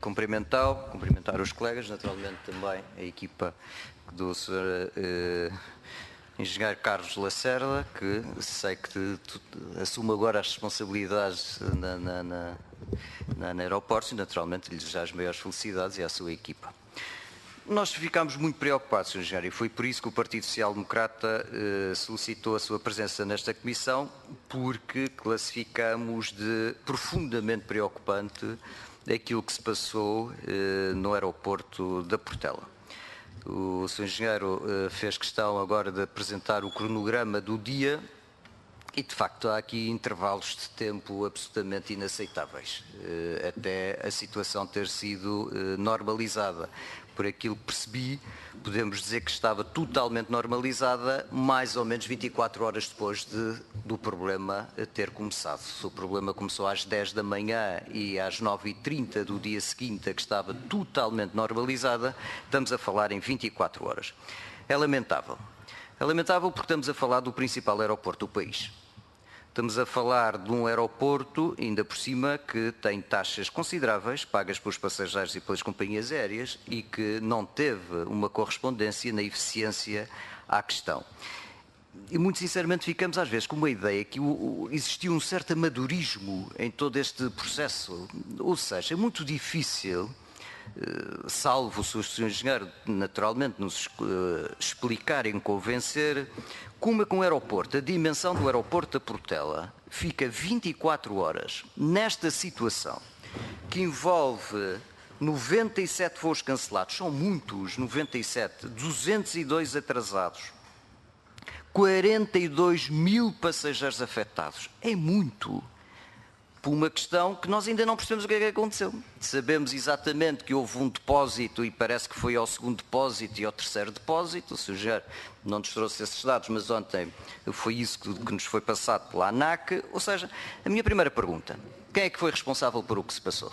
cumprimentar os colegas, naturalmente também a equipa do Sr. Engenheiro Carlos Lacerda, que sei que assume agora as responsabilidades na Aeroportos e naturalmente lhe desejo as maiores felicidades e à sua equipa. Nós ficámos muito preocupados, Sr. Engenheiro, e foi por isso que o Partido Social Democrata solicitou a sua presença nesta comissão, porque classificamos de profundamente preocupante aquilo que se passou no aeroporto da Portela. O Sr. Engenheiro fez questão agora de apresentar o cronograma do dia e, de facto, há aqui intervalos de tempo absolutamente inaceitáveis, até a situação ter sido normalizada. Por aquilo que percebi, podemos dizer que estava totalmente normalizada mais ou menos 24 horas depois do problema ter começado. Se o problema começou às 10 da manhã e às 9h30 do dia seguinte, que estava totalmente normalizada, estamos a falar em 24 horas. É lamentável. É lamentável porque estamos a falar do principal aeroporto do país. Estamos a falar de um aeroporto, ainda por cima, que tem taxas consideráveis, pagas pelos passageiros e pelas companhias aéreas, e que não teve uma correspondência na eficiência à questão. E, muito sinceramente, ficamos às vezes com uma ideia que existiu um certo amadorismo em todo este processo. Ou seja, é muito difícil, salvo o Sr. Engenheiro, naturalmente, nos explicar e convencer, como é que um aeroporto, a dimensão do aeroporto da Portela, fica 24 horas nesta situação, que envolve 97 voos cancelados, são muitos, 97, 202 atrasados, 42 mil passageiros afetados, é muito. Por uma questão que nós ainda não percebemos o que é que aconteceu. Sabemos exatamente que houve um depósito e parece que foi ao segundo depósito e ao terceiro depósito. O Sr. Engenheiro não nos trouxe esses dados, mas ontem foi isso que nos foi passado pela ANAC. Ou seja, a minha primeira pergunta, quem é que foi responsável por o que se passou?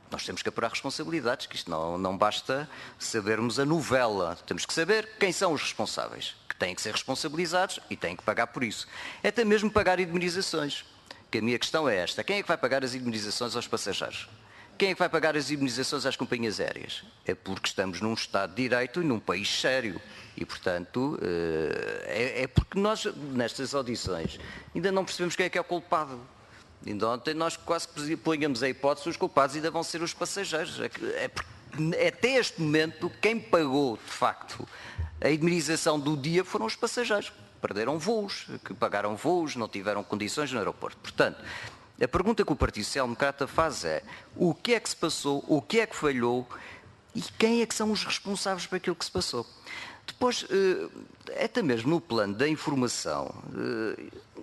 Nós temos que apurar responsabilidades, que isto não basta sabermos a novela. Temos que saber quem são os responsáveis, que têm que ser responsabilizados e têm que pagar por isso. É até mesmo pagar indemnizações. Que a minha questão é esta, quem é que vai pagar as indemnizações aos passageiros? Quem é que vai pagar as indemnizações às companhias aéreas? É porque estamos num Estado de Direito e num país sério. E, portanto, é porque nós, nestas audições, ainda não percebemos quem é que é o culpado. Ainda ontem nós quase que ponhamos a hipótese os culpados ainda vão ser os passageiros. Até este momento, quem pagou, de facto, a indemnização do dia foram os passageiros. Perderam voos, que pagaram voos, não tiveram condições no aeroporto. Portanto, a pergunta que o Partido Social Democrata faz é o que é que se passou, o que é que falhou e quem é que são os responsáveis por aquilo que se passou. Depois, até mesmo no plano da informação,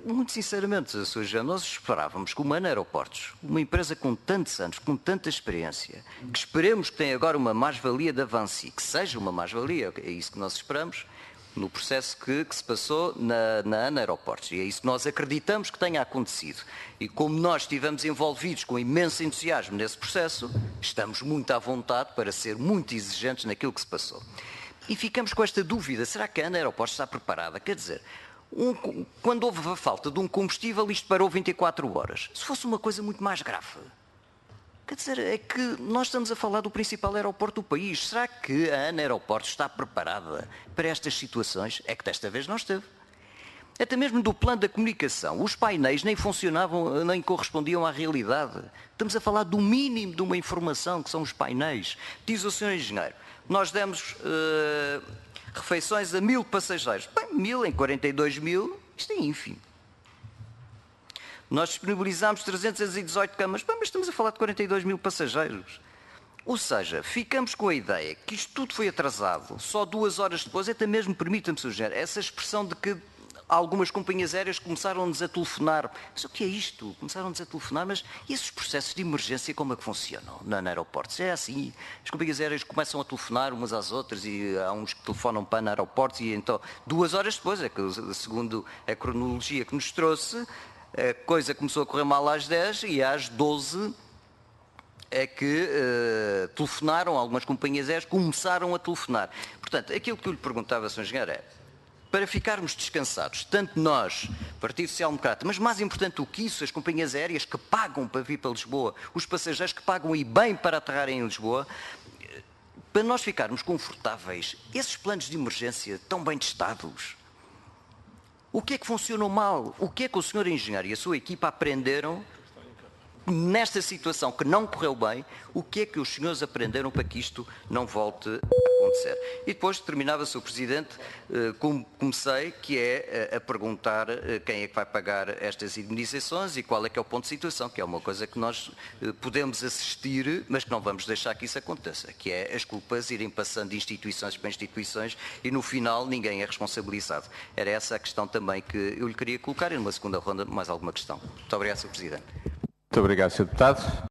muito sinceramente, Sr. Engenheiro, nós esperávamos que o Mano Aeroportos, uma empresa com tantos anos, com tanta experiência, que esperemos que tenha agora uma mais-valia de avanço, que seja uma mais-valia, é isso que nós esperamos, no processo que se passou na ANA Aeroportos. E é isso que nós acreditamos que tenha acontecido. E como nós estivemos envolvidos com imenso entusiasmo nesse processo, estamos muito à vontade para ser muito exigentes naquilo que se passou. E ficamos com esta dúvida, será que a ANA Aeroportos está preparada? Quer dizer, quando houve a falta de um combustível, isto parou 24 horas. Se fosse uma coisa muito mais grave. Quer dizer, é que nós estamos a falar do principal aeroporto do país. Será que a ANA Aeroportos está preparada para estas situações? É que desta vez não esteve. Até mesmo do plano da comunicação, os painéis nem funcionavam, nem correspondiam à realidade. Estamos a falar do mínimo de uma informação, que são os painéis. Diz o Sr. Engenheiro, nós demos refeições a 1000 passageiros. Bem, 1000 em 42 mil, isto é ínfimo. Nós disponibilizámos 318 camas, bem, mas estamos a falar de 42 mil passageiros. Ou seja, ficamos com a ideia que isto tudo foi atrasado, só 2 horas depois, até mesmo, permita-me sugerir, essa expressão de que algumas companhias aéreas começaram-nos a telefonar. Mas o que é isto? Começaram-nos a telefonar, mas e esses processos de emergência como é que funcionam na aeroportos? É assim, as companhias aéreas começam a telefonar umas às outras e há uns que telefonam para aeroportos e então 2 horas depois, é que segundo a cronologia que nos trouxe, a coisa começou a correr mal às 10 e às 12 é que telefonaram, algumas companhias aéreas começaram a telefonar. Portanto, aquilo que eu lhe perguntava, Sr. Engenheiro, é para ficarmos descansados, tanto nós, Partido Social Democrata, mas mais importante do que isso, as companhias aéreas que pagam para vir para Lisboa, os passageiros que pagam e bem para aterrarem em Lisboa, para nós ficarmos confortáveis, esses planos de emergência estão bem testados. O que é que funcionou mal? O que é que o senhor engenheiro e a sua equipa aprenderam nesta situação que não correu bem? O que é que os senhores aprenderam para que isto não volte a acontecer? E depois terminava, Sr. Presidente, como comecei, que é a perguntar quem é que vai pagar estas indemnizações e qual é que é o ponto de situação, que é uma coisa que nós podemos assistir, mas que não vamos deixar que isso aconteça, que é as culpas irem passando de instituições para instituições e no final ninguém é responsabilizado. Era essa a questão também que eu lhe queria colocar e numa segunda ronda mais alguma questão. Muito obrigado, Sr. Presidente. Muito obrigado, Sr. Deputado.